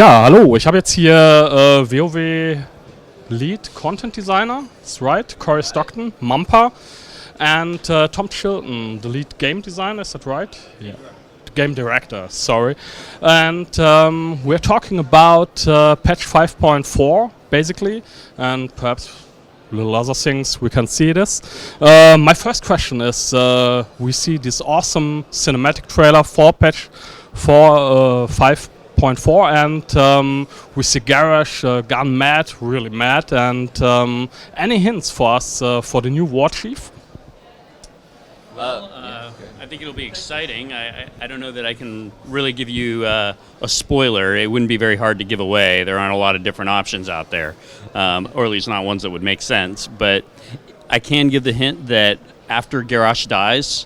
Ja, hallo, ich habe jetzt hier WoW Lead Content Designer, that's right, Cory Stockton, Mumpa, and Tom Chilton, the lead game designer, is that right? Yeah. Game director, sorry. And we're talking about patch 5.4, basically, and perhaps little other things we can see this. My first question is, we see this awesome cinematic trailer for patch 5.4, and we see Garrosh gone mad, really mad, and any hints for us for the new war chief? Well, I think it'll be exciting. I don't know that I can really give you a spoiler. It wouldn't be very hard to give away. There aren't a lot of different options out there, or at least not ones that would make sense. But I can give the hint that after Garrosh dies,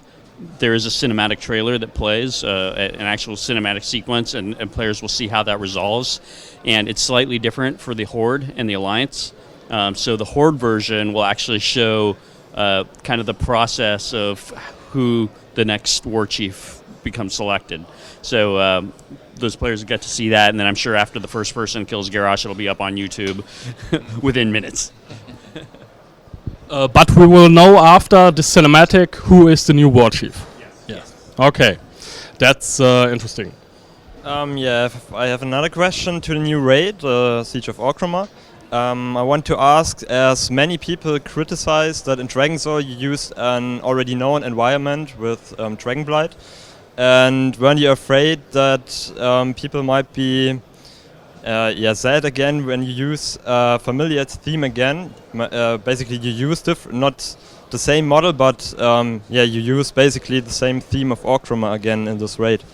there is a cinematic trailer that plays, an actual cinematic sequence, and players will see how that resolves. And it's slightly different for the Horde and the Alliance. So the Horde version will actually show kind of the process of who the next war chief becomes selected. So those players get to see that, and then I'm sure after the first person kills Garrosh, it'll be up on YouTube within minutes. But we will know after the cinematic who is the new war chief. Yes. Okay, that's interesting. I have another question to the new raid, Siege of Orgrimmar. I want to ask, as many people criticize that in Dragonsoul you used an already known environment with Dragonblight, and weren't you afraid that people might be sad again when you use familiar theme again? Basically you use not the same model, but you use basically the same theme of Orgrimmar again in this raid.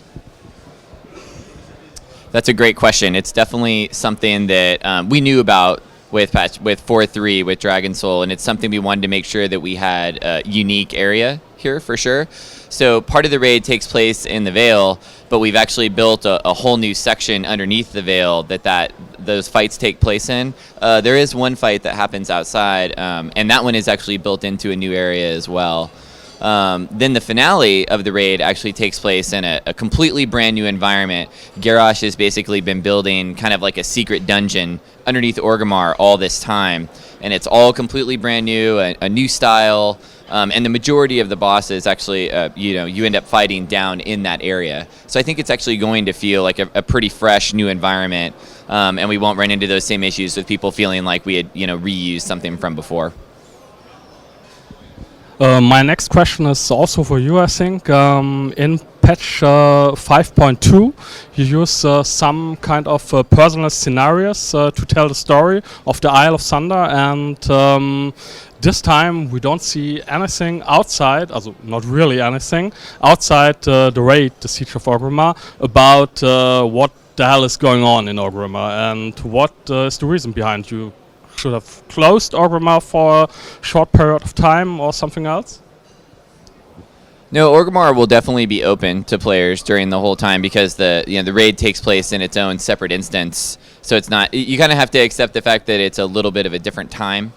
That's a great question. It's definitely something that we knew about with 4.3 with Dragonsoul, and it's something we wanted to make sure that we had a unique area here for sure. So part of the raid takes place in the Vale, but we've actually built a whole new section underneath the Vale that those fights take place in. There is one fight that happens outside, and that one is actually built into a new area as well. Then the finale of the raid actually takes place in a completely brand new environment. Garrosh has basically been building kind of like a secret dungeon underneath Orgrimmar all this time, and it's all completely brand new, a new style, and the majority of the bosses actually, you end up fighting down in that area. So I think it's actually going to feel like a pretty fresh new environment, and we won't run into those same issues with people feeling like we had reused something from before. My next question is also for you, I think. In patch 5.2, you use some kind of personal scenarios to tell the story of the Isle of Thunder, and this time we don't see anything outside, also not really anything, outside the raid, the Siege of Orgrimmar, about what the hell is going on in Orgrimmar, and what is the reason behind you should have closed Orgrimmar for a short period of time or something else? No, Orgrimmar will definitely be open to players during the whole time because the raid takes place in its own separate instance. So it's not, you kind of have to accept the fact that it's a little bit of a different time.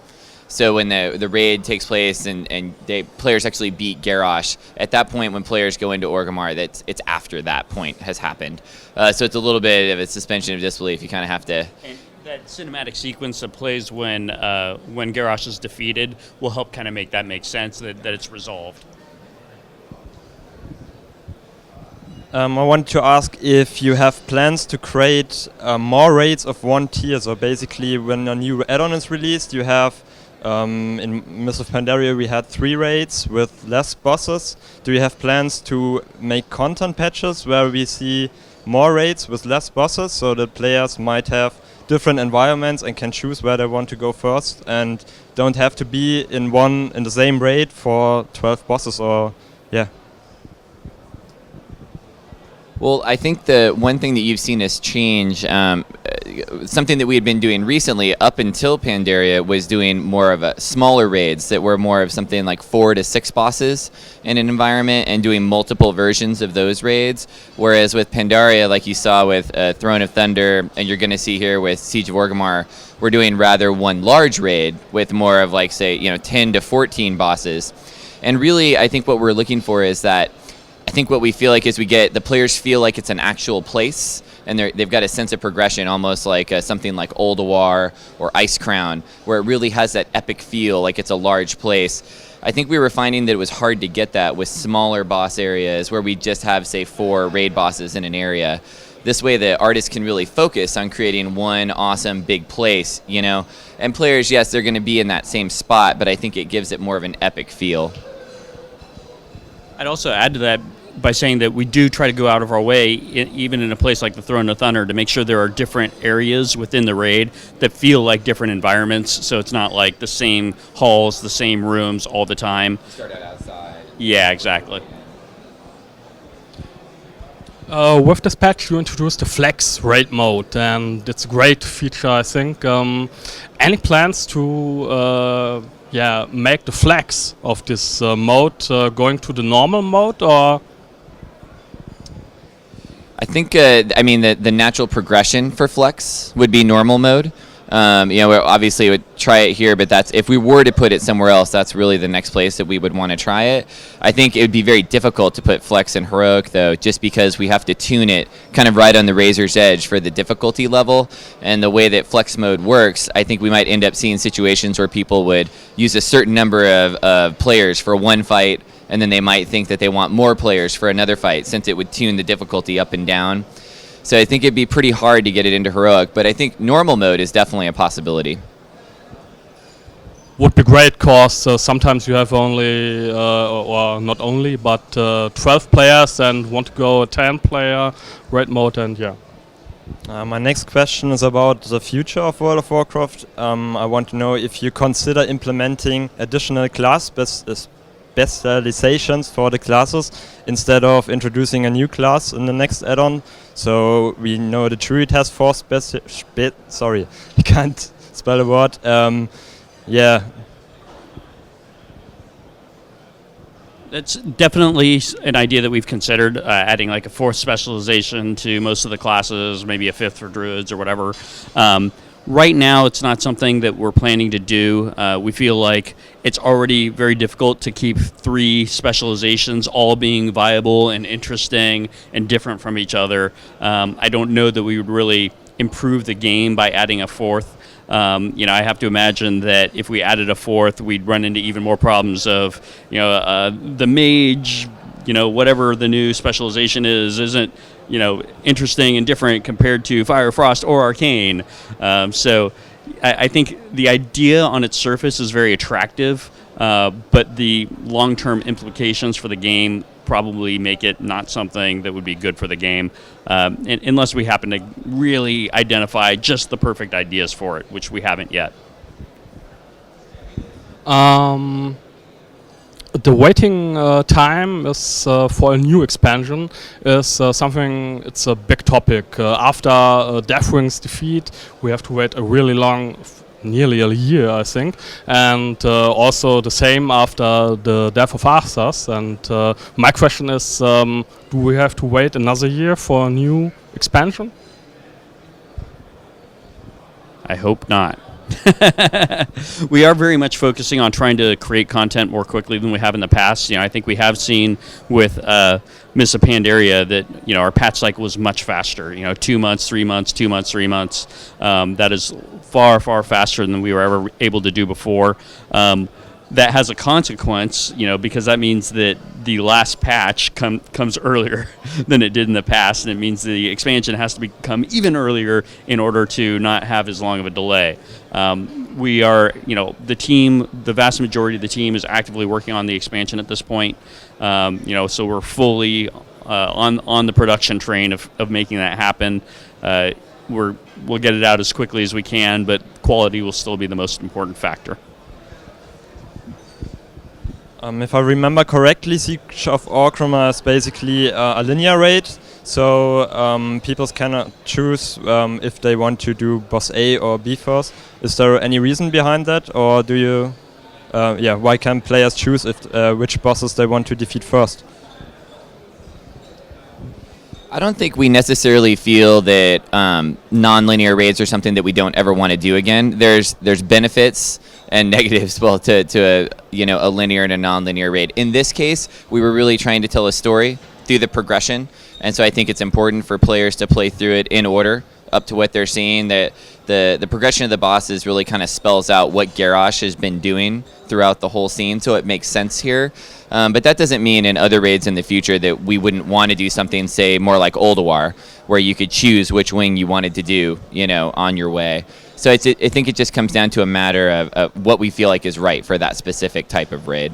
So when the raid takes place and players actually beat Garrosh, at that point when players go into Orgrimmar, it's after that point has happened. So it's a little bit of a suspension of disbelief. You kind of have to. That cinematic sequence that plays when Garrosh is defeated will help kind of make that make sense, that it's resolved. I want to ask if you have plans to create more raids of one tier. So basically, when a new add-on is released, you have in Mists of Pandaria we had 3 raids with less bosses. Do you have plans to make content patches where we see more raids with less bosses, so that players might have different environments and can choose where they want to go first and don't have to be in the same raid for 12 bosses or Well, I think the one thing that you've seen us change, something that we had been doing recently up until Pandaria was doing more of a smaller raids that were more of something like 4 to 6 bosses in an environment and doing multiple versions of those raids. Whereas with Pandaria, like you saw with Throne of Thunder, and you're going to see here with Siege of Orgrimmar, we're doing rather one large raid with more of like, say, 10 to 14 bosses. And really, I think what we're looking for is that I think what we feel like is we get the players feel like it's an actual place and they've got a sense of progression, almost like something like Oldawar or Ice Crown, where it really has that epic feel, like it's a large place. I think we were finding that it was hard to get that with smaller boss areas where we just have, say, 4 raid bosses in an area. This way the artist can really focus on creating one awesome big place, you know. And players, yes, they're going to be in that same spot, but I think it gives it more of an epic feel. I'd also add to that by saying that we do try to go out of our way, even in a place like the Throne of Thunder, to make sure there are different areas within the raid that feel like different environments, so it's not like the same halls, the same rooms all the time. Start out outside. Yeah, exactly. With this patch, you introduced the Flex raid mode, and it's a great feature, I think. Any plans to make the flex of this mode going to the normal mode, or? I think, the natural progression for Flex would be normal mode. We obviously would try it here, but that's if we were to put it somewhere else, that's really the next place that we would want to try it. I think it would be very difficult to put Flex in Heroic, though, just because we have to tune it kind of right on the razor's edge for the difficulty level. And the way that Flex mode works, I think we might end up seeing situations where people would use a certain number of players for one fight, and then they might think that they want more players for another fight, since it would tune the difficulty up and down. So I think it'd be pretty hard to get it into Heroic, but I think normal mode is definitely a possibility. Would be great, because sometimes you have only, or not only, but 12 players and want to go a 10-player raid mode, and yeah. My next question is about the future of World of Warcraft. I want to know if you consider implementing additional class specializations for the classes instead of introducing a new class in the next add-on. So we know the Druid has 4 sorry, I can't spell a word. That's definitely an idea that we've considered, adding like a 4th specialization to most of the classes, maybe a 5th for druids or whatever. Right now, it's not something that we're planning to do. We feel like it's already very difficult to keep 3 specializations all being viable and interesting and different from each other. I don't know that we would really improve the game by adding a 4th. I have to imagine that if we added a 4th, we'd run into even more problems of, the mage, whatever the new specialization isn't, interesting and different compared to Fire, Frost, or Arcane. So I think the idea on its surface is very attractive, but the long-term implications for the game probably make it not something that would be good for the game, unless we happen to really identify just the perfect ideas for it, which we haven't yet. The waiting time is for a new expansion is something. It's a big topic. After Deathwing's defeat, we have to wait a really long, nearly a year, I think, and also the same after the death of Arthas. And my question is, do we have to wait another year for a new expansion? I hope not. We are very much focusing on trying to create content more quickly than we have in the past. I think we have seen with Mists of Pandaria that our patch cycle was much faster. 2 months, 3 months, 2 months, 3 months. That is far, far faster than we were ever able to do before. That has a consequence, because that means that the last patch comes earlier than it did in the past, and it means the expansion has to become even earlier in order to not have as long of a delay. We are, the vast majority of the team is actively working on the expansion at this point. So we're fully on the production train of making that happen. We'll get it out as quickly as we can, but quality will still be the most important factor. If I remember correctly, Siege of Orgrimmar is basically a linear raid, so people cannot choose if they want to do boss A or B first. Is there any reason behind that, or do you? Why can players choose which bosses they want to defeat first? I don't think we necessarily feel that non-linear raids are something that we don't ever want to do again. There's benefits and negatives both to a linear and a non-linear raid. In this case, we were really trying to tell a story, through the progression. And so I think it's important for players to play through it in order up to what they're seeing. That the progression of the bosses really kind of spells out what Garrosh has been doing throughout the whole scene, so it makes sense here. But that doesn't mean in other raids in the future that we wouldn't want to do something, say, more like Oldawar, where you could choose which wing you wanted to do, on your way. So I think it just comes down to a matter of what we feel like is right for that specific type of raid.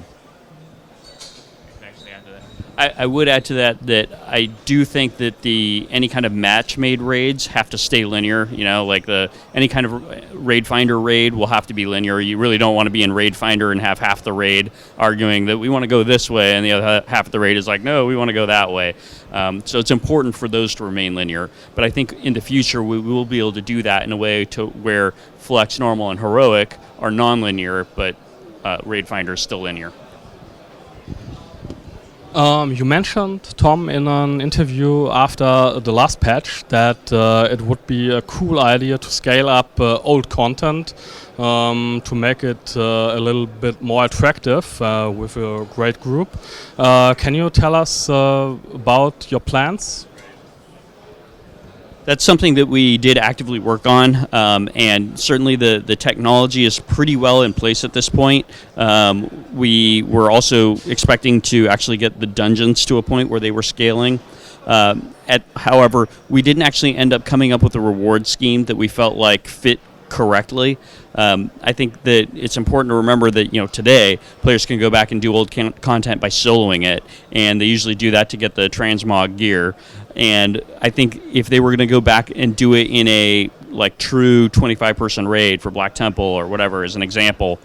I would add to that I do think that any kind of match-made raids have to stay linear. Like any kind of raid finder raid will have to be linear. You really don't want to be in raid finder and have half the raid arguing that we want to go this way, and the other half of the raid is like, no, we want to go that way. So it's important for those to remain linear. But I think in the future we will be able to do that in a way to where Flex, Normal, and Heroic are non-linear, but raid finder is still linear. You mentioned, Tom, in an interview after the last patch that it would be a cool idea to scale up old content to make it a little bit more attractive with a great group. Can you tell us about your plans? That's something that we did actively work on, and certainly the technology is pretty well in place at this point. We were also expecting to actually get the dungeons to a point where they were scaling. However, we didn't actually end up coming up with a reward scheme that we felt like fit correctly. I think that it's important to remember that today players can go back and do old content by soloing it, and they usually do that to get the transmog gear. And I think if they were going to go back and do it in a true 25-person raid for Black Temple or whatever, as an example,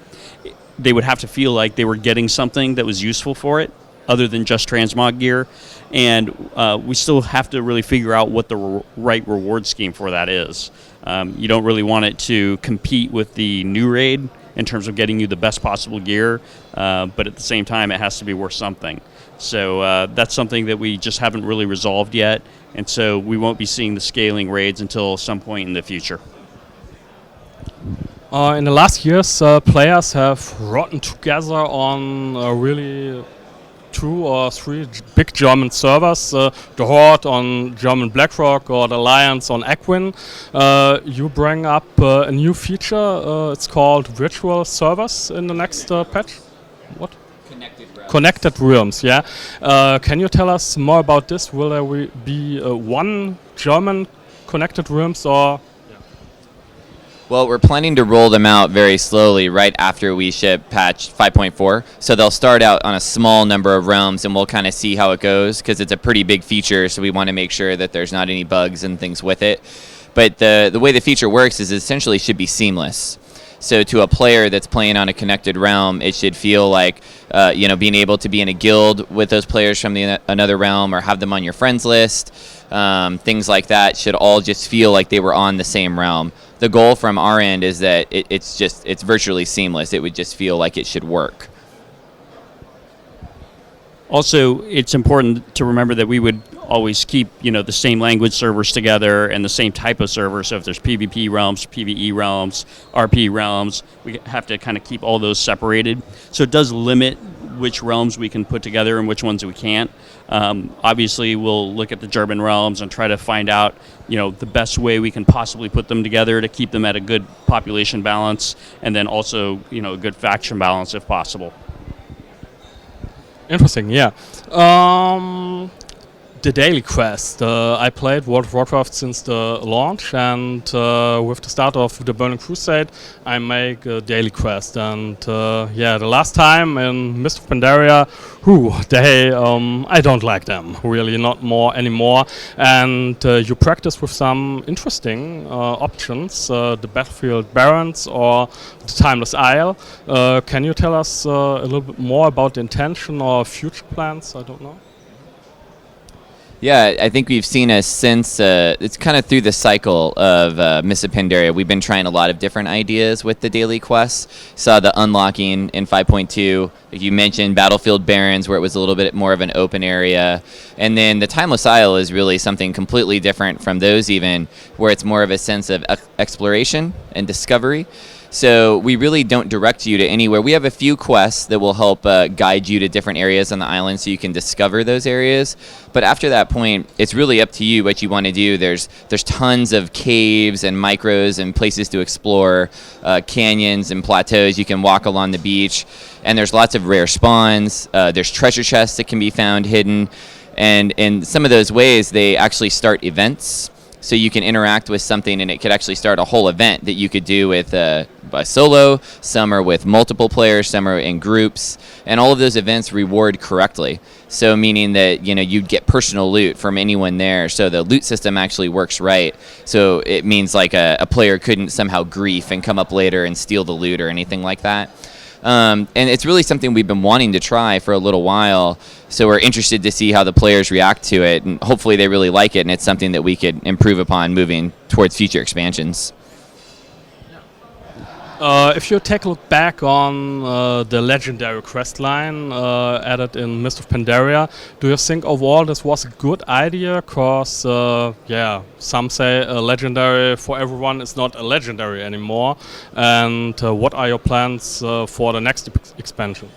they would have to feel like they were getting something that was useful for it, other than just transmog gear. And we still have to really figure out what the right reward scheme for that is. You don't really want it to compete with the new raid in terms of getting you the best possible gear, but at the same time it has to be worth something. So that's something that we just haven't really resolved yet, and so we won't be seeing the scaling raids until some point in the future. In the last years, players have rotten together on really 2 or 3 big German servers, the Horde on German BlackRock or the Alliance on Equin. You bring up a new feature, it's called virtual servers in the next patch. What? Connected realms, yeah. Can you tell us more about this? Will there be one German connected realms or? Well, we're planning to roll them out very slowly right after we ship patch 5.4. So they'll start out on a small number of realms, and we'll kind of see how it goes, because it's a pretty big feature, so we want to make sure that there's not any bugs and things with it. But the way the feature works is it essentially should be seamless. So to a player that's playing on a connected realm, it should feel like, being able to be in a guild with those players from another realm, or have them on your friends list, things like that should all just feel like they were on the same realm. The goal from our end is that it's virtually seamless. It would just feel like it should work. Also, it's important to remember that we would always keep, the same language servers together and the same type of server. So if there's PvP realms, PvE realms, RP realms, we have to kind of keep all those separated. So it does limit which realms we can put together and which ones we can't. Obviously, we'll look at the German realms and try to find out, the best way we can possibly put them together to keep them at a good population balance, and then also, a good faction balance if possible. Interesting, yeah. The daily quest. I played World of Warcraft since the launch, and with the start of the Burning Crusade, I make a daily quest. And the last time in Mist of Pandaria, I don't like them, really, not more anymore. And you practice with some interesting options, the Battlefield Barons or the Timeless Isle. Can you tell us a little bit more about the intention or future plans? I don't know. Yeah, I think we've seen us since, it's kind of through the cycle of Mists of Pandaria. We've been trying a lot of different ideas with the daily quests. Saw the unlocking in 5.2, Like you mentioned Battlefield Barrens, where it was a little bit more of an open area. And then the Timeless Isle is really something completely different from those even, where it's more of a sense of exploration and discovery. So we really don't direct you to anywhere. We have a few quests that will help guide you to different areas on the island so you can discover those areas. But after that point, it's really up to you what you want to do. There's tons of caves and micros and places to explore, canyons and plateaus. You can walk along the beach, and there's lots of rare spawns. There's treasure chests that can be found hidden. And in some of those ways, they actually start events. So you can interact with something, and it could actually start a whole event that you could do with by solo. Some are with multiple players, some are in groups, and all of those events reward correctly. So meaning that you'd get personal loot from anyone there. So the loot system actually works right. So it means like a player couldn't somehow grief and come up later and steal the loot or anything like that. And it's really something we've been wanting to try for a little while, so we're interested to see how the players react to it, and hopefully they really like it, and it's something that we could improve upon moving towards future expansions. If you take a look back on the legendary quest line added in Mist of Pandaria, do you think overall this was a good idea? Because, some say a legendary for everyone is not a legendary anymore. And what are your plans for the next expansion?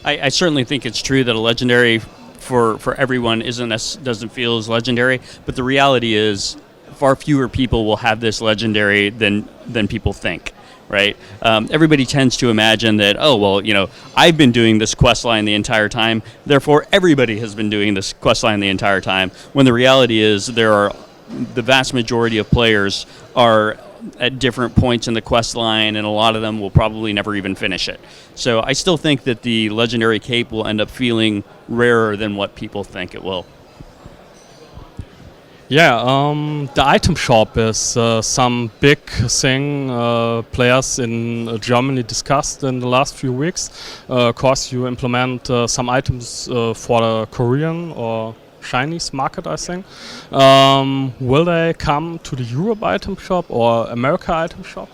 I certainly think it's true that a legendary for everyone doesn't feel as legendary, but the reality is far fewer people will have this legendary than people think, right? Everybody tends to imagine that, I've been doing this quest line the entire time, therefore everybody has been doing this quest line the entire time, when the reality is the vast majority of players are at different points in the quest line, and a lot of them will probably never even finish it. So I still think that the legendary cape will end up feeling rarer than what people think it will. Yeah, the item shop is some big thing players in Germany discussed in the last few weeks. Of course, you implement some items for the Korean or Chinese market, I think. Will they come to the Europe item shop or America item shop?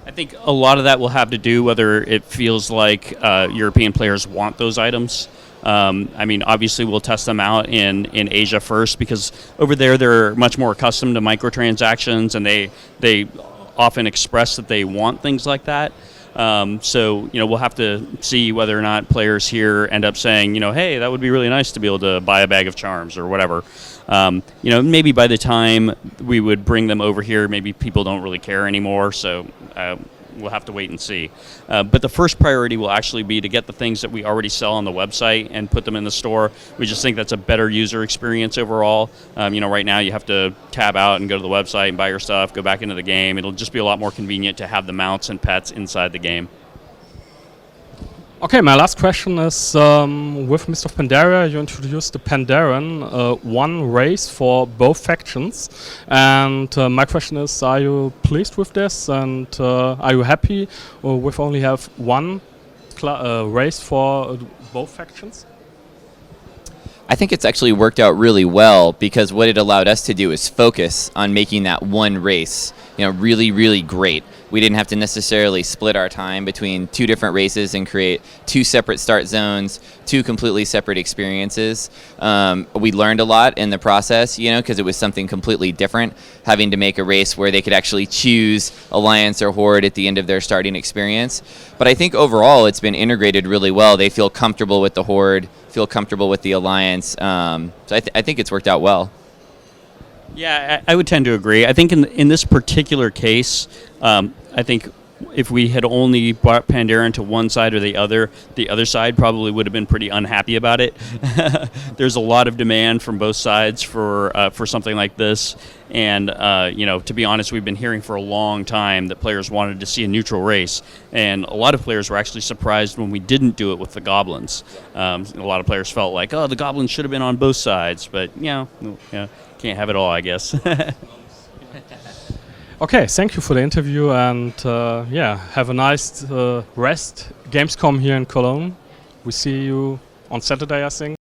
I think a lot of that will have to do whether it feels like European players want those items. Obviously we'll test them out in Asia first, because over there they're much more accustomed to microtransactions, and they often express that they want things like that. We'll have to see whether or not players here end up saying, hey, that would be really nice to be able to buy a bag of charms or whatever. Maybe by the time we would bring them over here, maybe people don't really care anymore. So we'll have to wait and see. But the first priority will actually be to get the things that we already sell on the website and put them in the store. We just think that's a better user experience overall. Right now you have to tab out and go to the website and buy your stuff, go back into the game. It'll just be a lot more convenient to have the mounts and pets inside the game. Okay, my last question is, with Mist of Pandaria, you introduced the Pandaren, one race for both factions. And my question is, are you pleased with this? And are you happy with only have one race for both factions? I think it's actually worked out really well, because what it allowed us to do is focus on making that one race, really, really great. We didn't have to necessarily split our time between two different races and create two separate start zones, two completely separate experiences. We learned a lot in the process, because it was something completely different, having to make a race where they could actually choose Alliance or Horde at the end of their starting experience. But I think overall it's been integrated really well. They feel comfortable with the Horde, feel comfortable with the Alliance. So I think it's worked out well. Yeah, I would tend to agree. I think in this particular case, I think if we had only brought Pandaren to one side or the other side probably would have been pretty unhappy about it. There's a lot of demand from both sides for something like this, and to be honest, we've been hearing for a long time that players wanted to see a neutral race, and a lot of players were actually surprised when we didn't do it with the goblins. A lot of players felt like, the goblins should have been on both sides, but can't have it all, I guess. Okay, thank you for the interview, and have a nice rest. Gamescom here in Cologne. We see you on Saturday, I think.